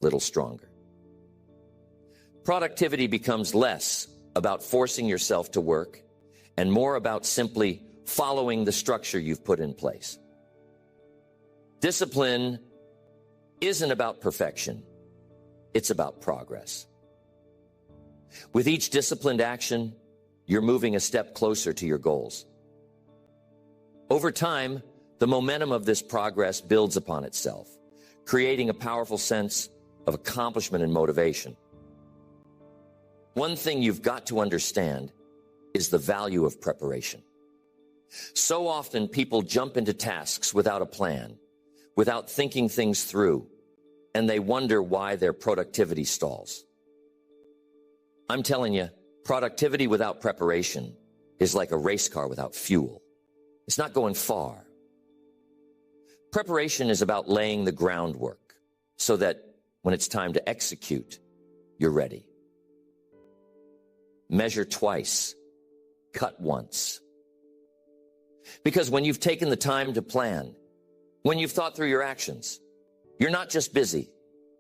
little stronger. Productivity becomes less about forcing yourself to work and more about simply following the structure you've put in place. Discipline isn't about perfection. It's about progress. With each disciplined action, you're moving a step closer to your goals. Over time, the momentum of this progress builds upon itself, creating a powerful sense of accomplishment and motivation. One thing you've got to understand is the value of preparation. So often people jump into tasks without a plan, without thinking things through, and they wonder why their productivity stalls. I'm telling you, productivity without preparation is like a race car without fuel. It's not going far. Preparation is about laying the groundwork so that when it's time to execute, you're ready. Measure twice, cut once. Because when you've taken the time to plan, when you've thought through your actions, you're not just busy,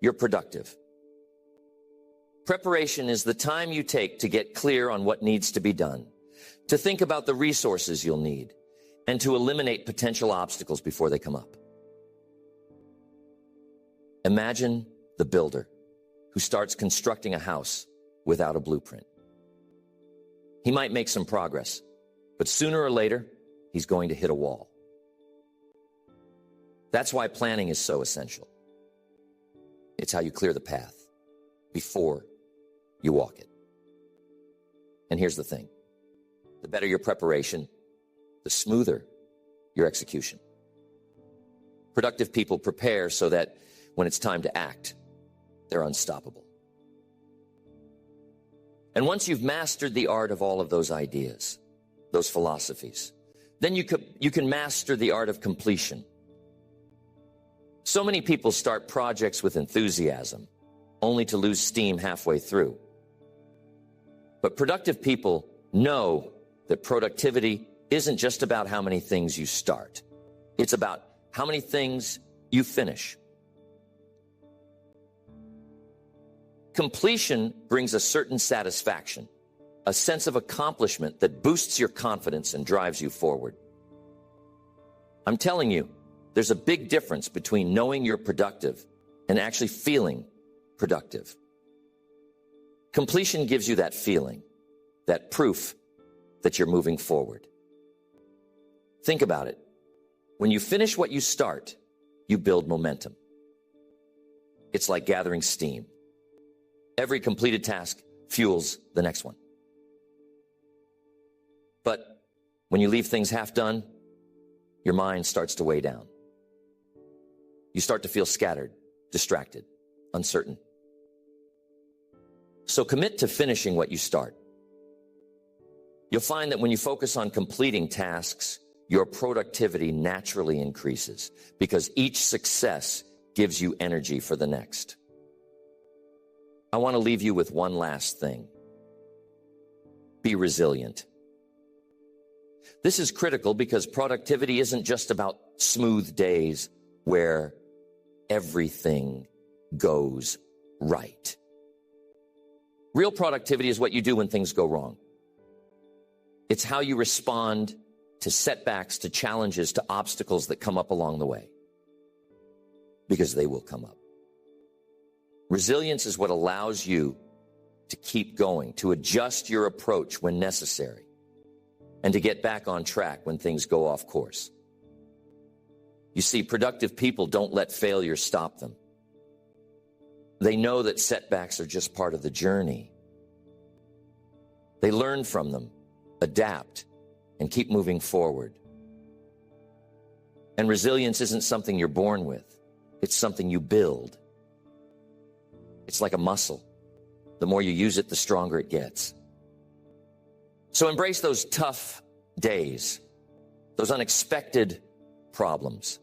you're productive. Preparation is the time you take to get clear on what needs to be done, to think about the resources you'll need, and to eliminate potential obstacles before they come up. Imagine the builder who starts constructing a house without a blueprint. He might make some progress, but sooner or later, he's going to hit a wall. That's why planning is so essential. It's how you clear the path before you walk it. And here's the thing. The better your preparation, the smoother your execution. Productive people prepare so that when it's time to act, they're unstoppable. And once you've mastered the art of all of those ideas, those philosophies, then you can master the art of completion. So many people start projects with enthusiasm, only to lose steam halfway through. But productive people know that productivity isn't just about how many things you start. It's about how many things you finish. Completion brings a certain satisfaction, a sense of accomplishment that boosts your confidence and drives you forward. I'm telling you, there's a big difference between knowing you're productive and actually feeling productive. Completion gives you that feeling, that proof that you're moving forward. Think about it. When you finish what you start, you build momentum. It's like gathering steam. Every completed task fuels the next one. But when you leave things half done, your mind starts to weigh down. You start to feel scattered, distracted, uncertain. So commit to finishing what you start. You'll find that when you focus on completing tasks, your productivity naturally increases because each success gives you energy for the next. I want to leave you with one last thing. Be resilient. This is critical because productivity isn't just about smooth days where everything goes right. Real productivity is what you do when things go wrong. It's how you respond to setbacks, to challenges, to obstacles that come up along the way. Because they will come up. Resilience is what allows you to keep going, to adjust your approach when necessary, and to get back on track when things go off course. You see, productive people don't let failure stop them. They know that setbacks are just part of the journey. They learn from them, adapt, and keep moving forward. And resilience isn't something you're born with. It's something you build. It's like a muscle. The more you use it, the stronger it gets. So embrace those tough days, those unexpected problems.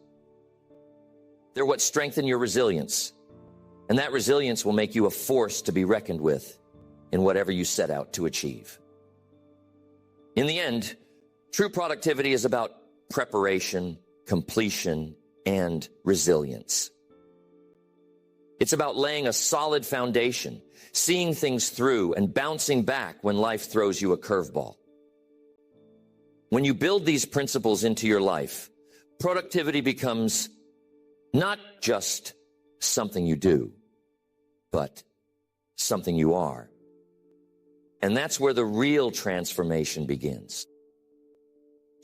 They're what strengthen your resilience. And that resilience will make you a force to be reckoned with in whatever you set out to achieve. In the end, true productivity is about preparation, completion, and resilience. It's about laying a solid foundation, seeing things through, and bouncing back when life throws you a curveball. When you build these principles into your life, productivity becomes not just something you do, but something you are. And that's where the real transformation begins.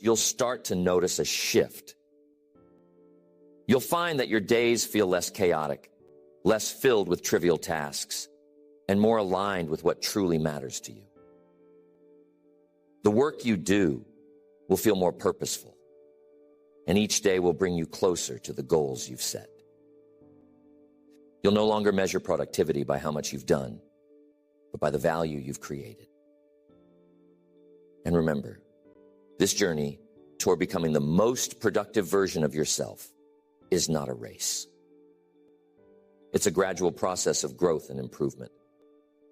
You'll start to notice a shift. You'll find that your days feel less chaotic, less filled with trivial tasks, and more aligned with what truly matters to you. The work you do will feel more purposeful, and each day will bring you closer to the goals you've set. You'll no longer measure productivity by how much you've done, but by the value you've created. And remember, this journey toward becoming the most productive version of yourself is not a race. It's a gradual process of growth and improvement,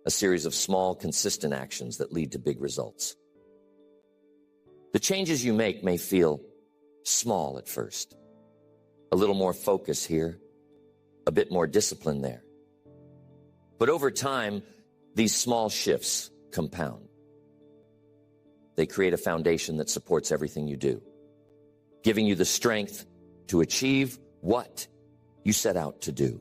a series of small, consistent actions that lead to big results. The changes you make may feel small at first. A little more focus here, a bit more discipline there. But over time, these small shifts compound. They create a foundation that supports everything you do, giving you the strength to achieve what you set out to do.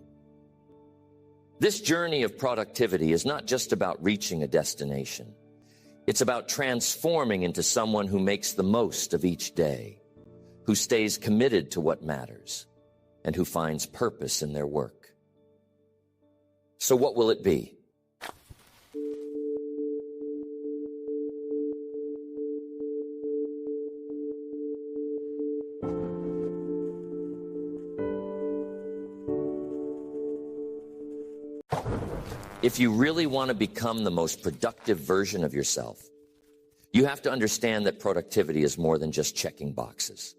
This journey of productivity is not just about reaching a destination. It's about transforming into someone who makes the most of each day, who stays committed to what matters, and who finds purpose in their work. So what will it be? If you really want to become the most productive version of yourself, you have to understand that productivity is more than just checking boxes.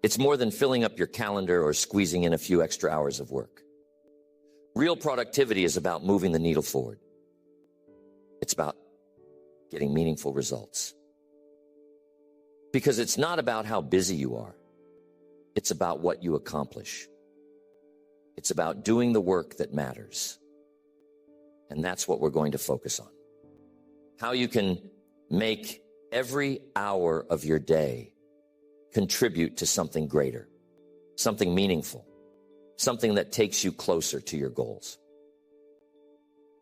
It's more than filling up your calendar or squeezing in a few extra hours of work. Real productivity is about moving the needle forward. It's about getting meaningful results. Because it's not about how busy you are. It's about what you accomplish. It's about doing the work that matters. And that's what we're going to focus on. How you can make every hour of your day contribute to something greater, something meaningful, something that takes you closer to your goals.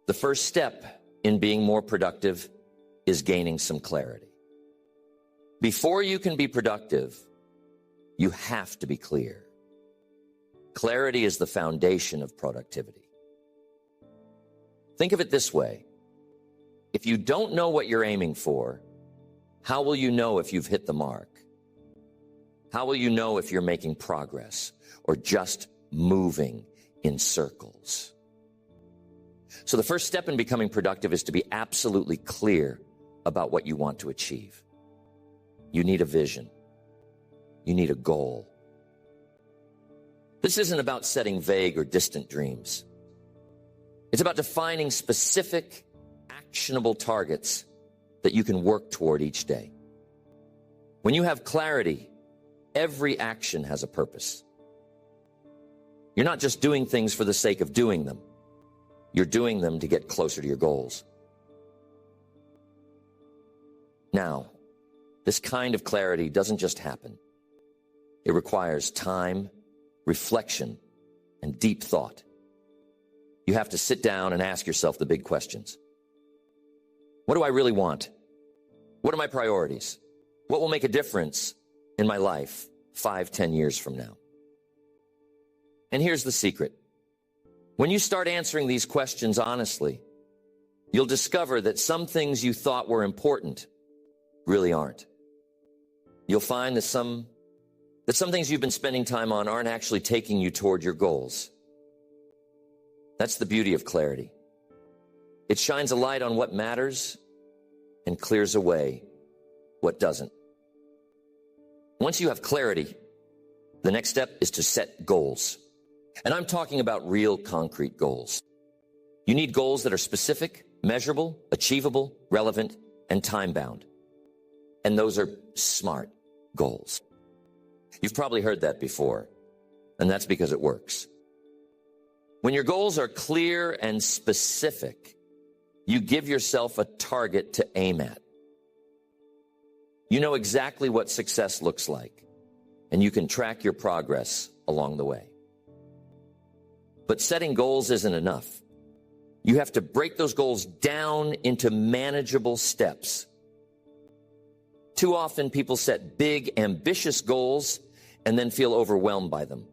The first step in being more productive is gaining some clarity. Before you can be productive, you have to be clear. Clarity is the foundation of productivity. Think of it this way. If you don't know what you're aiming for, how will you know if you've hit the mark? How will you know if you're making progress or just moving in circles? So the first step in becoming productive is to be absolutely clear about what you want to achieve. You need a vision. You need a goal. This isn't about setting vague or distant dreams. It's about defining specific, actionable targets that you can work toward each day. When you have clarity, every action has a purpose. You're not just doing things for the sake of doing them. You're doing them to get closer to your goals. Now, this kind of clarity doesn't just happen. It requires time, reflection, and deep thought. You have to sit down and ask yourself the big questions. What do I really want? What are my priorities? What will make a difference in my life 5, 10 years from now? And here's the secret. When you start answering these questions honestly, you'll discover that some things you thought were important really aren't. You'll find that some things you've been spending time on aren't actually taking you toward your goals. That's the beauty of clarity. It shines a light on what matters and clears away what doesn't. Once you have clarity, the next step is to set goals. And I'm talking about real concrete goals. You need goals that are specific, measurable, achievable, relevant, and time-bound. And those are SMART goals. You've probably heard that before, and that's because it works. When your goals are clear and specific, you give yourself a target to aim at. You know exactly what success looks like, and you can track your progress along the way. But setting goals isn't enough. You have to break those goals down into manageable steps. Too often, people set big, ambitious goals and then feel overwhelmed by them.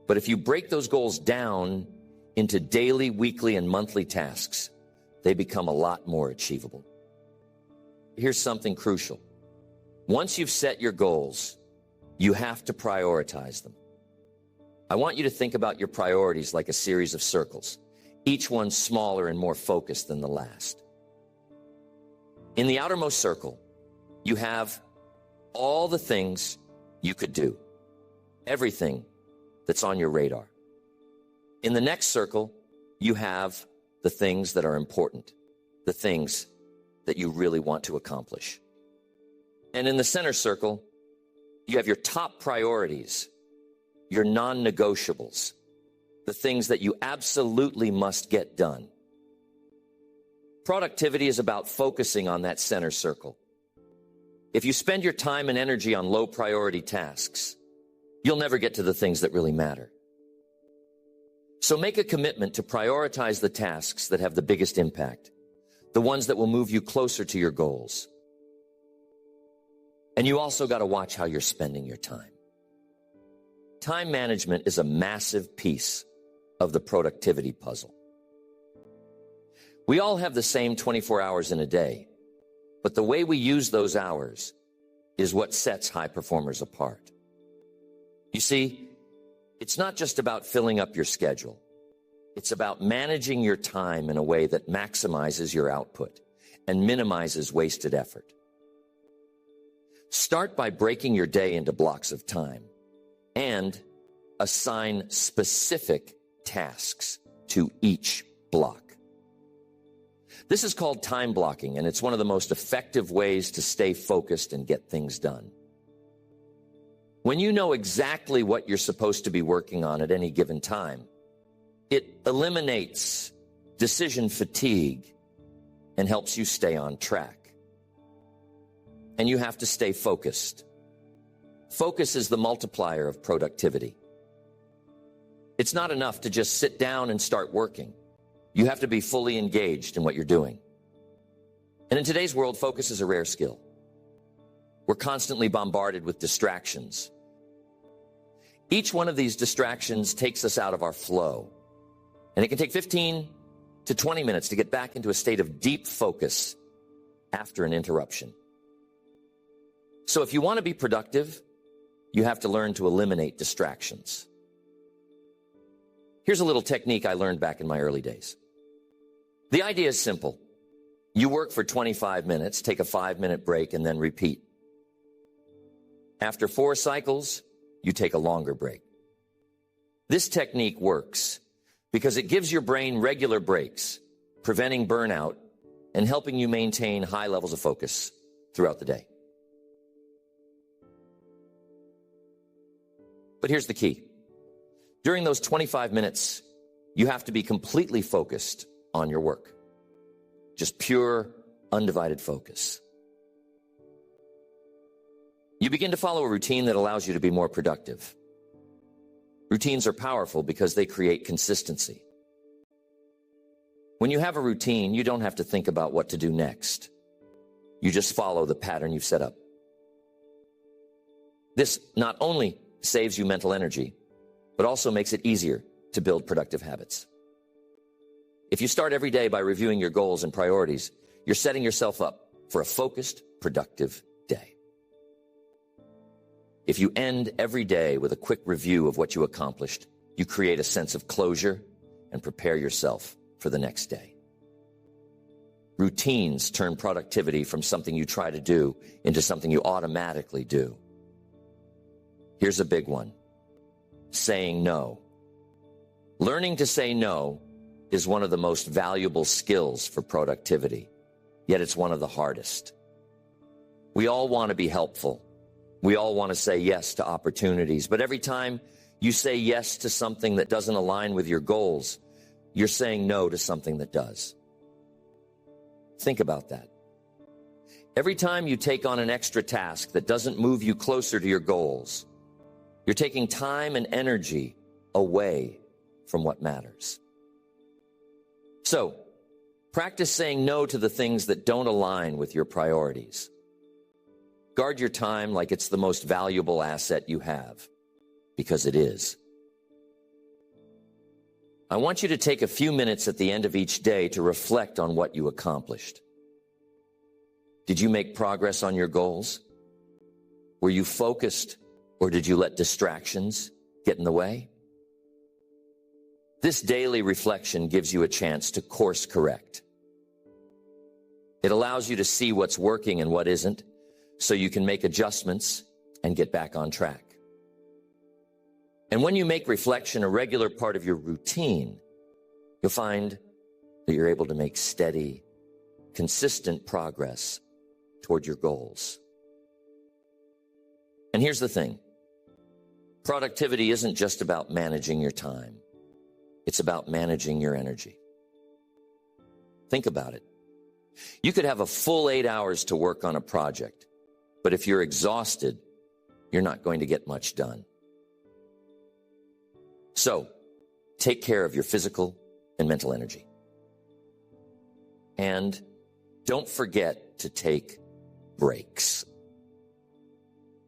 But if you break those goals down into daily, weekly, and monthly tasks, they become a lot more achievable. Here's something crucial. Once you've set your goals, you have to prioritize them. I want you to think about your priorities like a series of circles, each one smaller and more focused than the last. In the outermost circle, you have all the things you could do, everything that's on your radar. In the next circle, you have the things that are important, the things that you really want to accomplish. And in the center circle, you have your top priorities, your non-negotiables, the things that you absolutely must get done. Productivity is about focusing on that center circle. If you spend your time and energy on low priority tasks, you'll never get to the things that really matter. So make a commitment to prioritize the tasks that have the biggest impact, the ones that will move you closer to your goals. And you also got to watch how you're spending your time. Time management is a massive piece of the productivity puzzle. We all have the same 24 hours in a day, but the way we use those hours is what sets high performers apart. You see, it's not just about filling up your schedule. It's about managing your time in a way that maximizes your output and minimizes wasted effort. Start by breaking your day into blocks of time and assign specific tasks to each block. This is called time blocking, and it's one of the most effective ways to stay focused and get things done. When you know exactly what you're supposed to be working on at any given time, it eliminates decision fatigue and helps you stay on track. And you have to stay focused. Focus is the multiplier of productivity. It's not enough to just sit down and start working. You have to be fully engaged in what you're doing. And in today's world, focus is a rare skill. We're constantly bombarded with distractions. Each one of these distractions takes us out of our flow. And it can take 15 to 20 minutes to get back into a state of deep focus after an interruption. So if you want to be productive, you have to learn to eliminate distractions. Here's a little technique I learned back in my early days. The idea is simple. You work for 25 minutes, take a 5-minute break, and then repeat. After 4 cycles, you take a longer break. This technique works because it gives your brain regular breaks, preventing burnout and helping you maintain high levels of focus throughout the day. But here's the key. During those 25 minutes, you have to be completely focused on your work. Just pure, undivided focus. You begin to follow a routine that allows you to be more productive. Routines are powerful because they create consistency. When you have a routine, you don't have to think about what to do next. You just follow the pattern you've set up. This not only saves you mental energy, but also makes it easier to build productive habits. If you start every day by reviewing your goals and priorities, you're setting yourself up for a focused, productive day. If you end every day with a quick review of what you accomplished, you create a sense of closure and prepare yourself for the next day. Routines turn productivity from something you try to do into something you automatically do. Here's a big one. Saying no. Learning to say no is one of the most valuable skills for productivity, yet it's one of the hardest. We all want to be helpful. We all want to say yes to opportunities, but every time you say yes to something that doesn't align with your goals, you're saying no to something that does. Think about that. Every time you take on an extra task that doesn't move you closer to your goals, you're taking time and energy away from what matters. So, practice saying no to the things that don't align with your priorities. Guard your time like it's the most valuable asset you have, because it is. I want you to take a few minutes at the end of each day to reflect on what you accomplished. Did you make progress on your goals? Were you focused, or did you let distractions get in the way? This daily reflection gives you a chance to course correct. It allows you to see what's working and what isn't, so you can make adjustments and get back on track. And when you make reflection a regular part of your routine, you'll find that you're able to make steady, consistent progress toward your goals. And here's the thing. Productivity isn't just about managing your time. It's about managing your energy. Think about it. You could have a full 8 hours to work on a project, but if you're exhausted, you're not going to get much done. So, take care of your physical and mental energy. And don't forget to take breaks.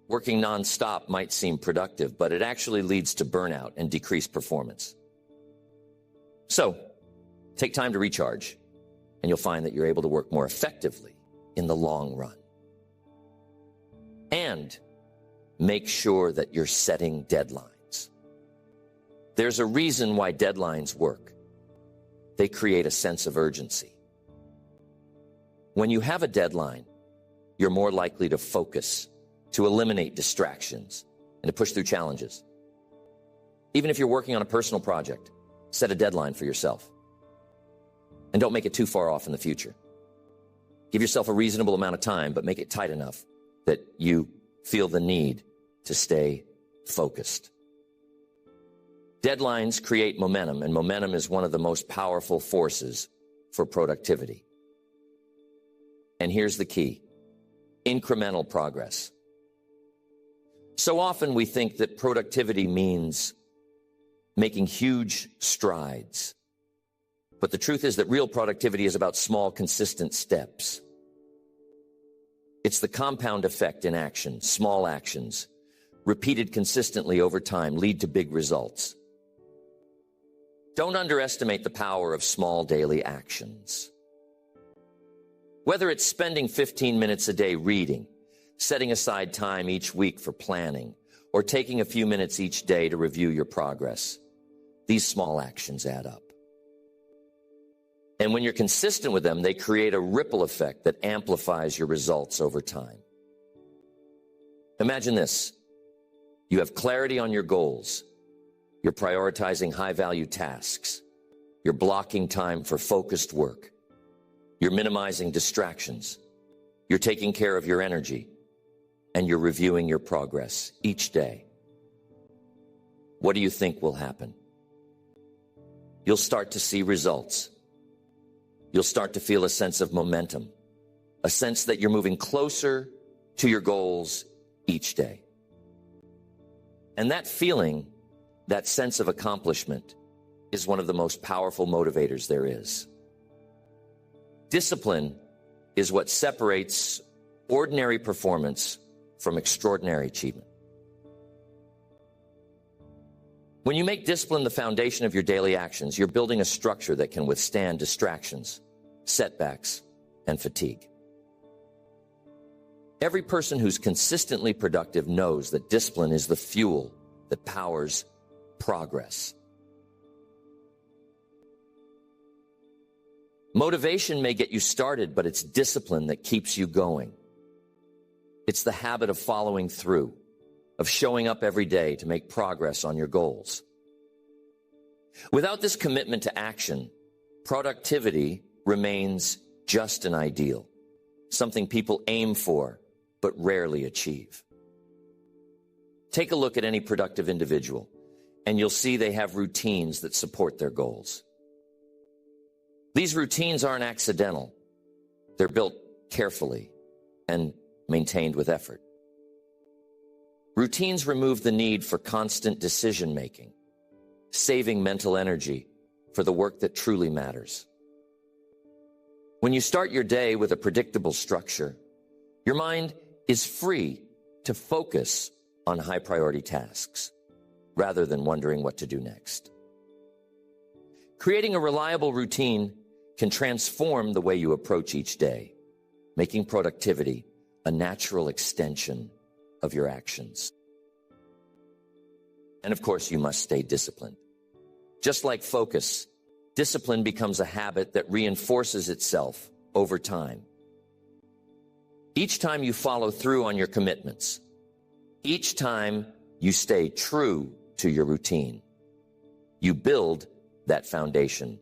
Working nonstop might seem productive, but it actually leads to burnout and decreased performance. So, take time to recharge, and you'll find that you're able to work more effectively in the long run. And make sure that you're setting deadlines. There's a reason why deadlines work. They create a sense of urgency. When you have a deadline, you're more likely to focus, to eliminate distractions, and to push through challenges. Even if you're working on a personal project, set a deadline for yourself. And don't make it too far off in the future. Give yourself a reasonable amount of time, but make it tight enough that you feel the need to stay focused. Deadlines create momentum, and momentum is one of the most powerful forces for productivity. And here's the key: incremental progress. So often we think that productivity means making huge strides. But the truth is that real productivity is about small, consistent steps. It's the compound effect in action. Small actions, repeated consistently over time, lead to big results. Don't underestimate the power of small daily actions. Whether it's spending 15 minutes a day reading, setting aside time each week for planning, or taking a few minutes each day to review your progress, these small actions add up. And when you're consistent with them, they create a ripple effect that amplifies your results over time. Imagine this. You have clarity on your goals. You're prioritizing high-value tasks. You're blocking time for focused work. You're minimizing distractions. You're taking care of your energy. And you're reviewing your progress each day. What do you think will happen? You'll start to see results. You'll start to feel a sense of momentum, a sense that you're moving closer to your goals each day. And that feeling, that sense of accomplishment, is one of the most powerful motivators there is. Discipline is what separates ordinary performance from extraordinary achievement. When you make discipline the foundation of your daily actions, you're building a structure that can withstand distractions, setbacks, and fatigue. Every person who's consistently productive knows that discipline is the fuel that powers progress. Motivation may get you started, but it's discipline that keeps you going. It's the habit of following through, of showing up every day to make progress on your goals. Without this commitment to action, productivity remains just an ideal, something people aim for but rarely achieve. Take a look at any productive individual. and you'll see they have routines that support their goals. These routines aren't accidental. They're built carefully and maintained with effort. Routines remove the need for constant decision-making, saving mental energy for the work that truly matters. When you start your day with a predictable structure, your mind is free to focus on high-priority tasks rather than wondering what to do next. Creating a reliable routine can transform the way you approach each day, making productivity a natural extension of your actions. And of course, you must stay disciplined. Just like focus, discipline becomes a habit that reinforces itself over time. Each time you follow through on your commitments, each time you stay true to your routine, you build that foundation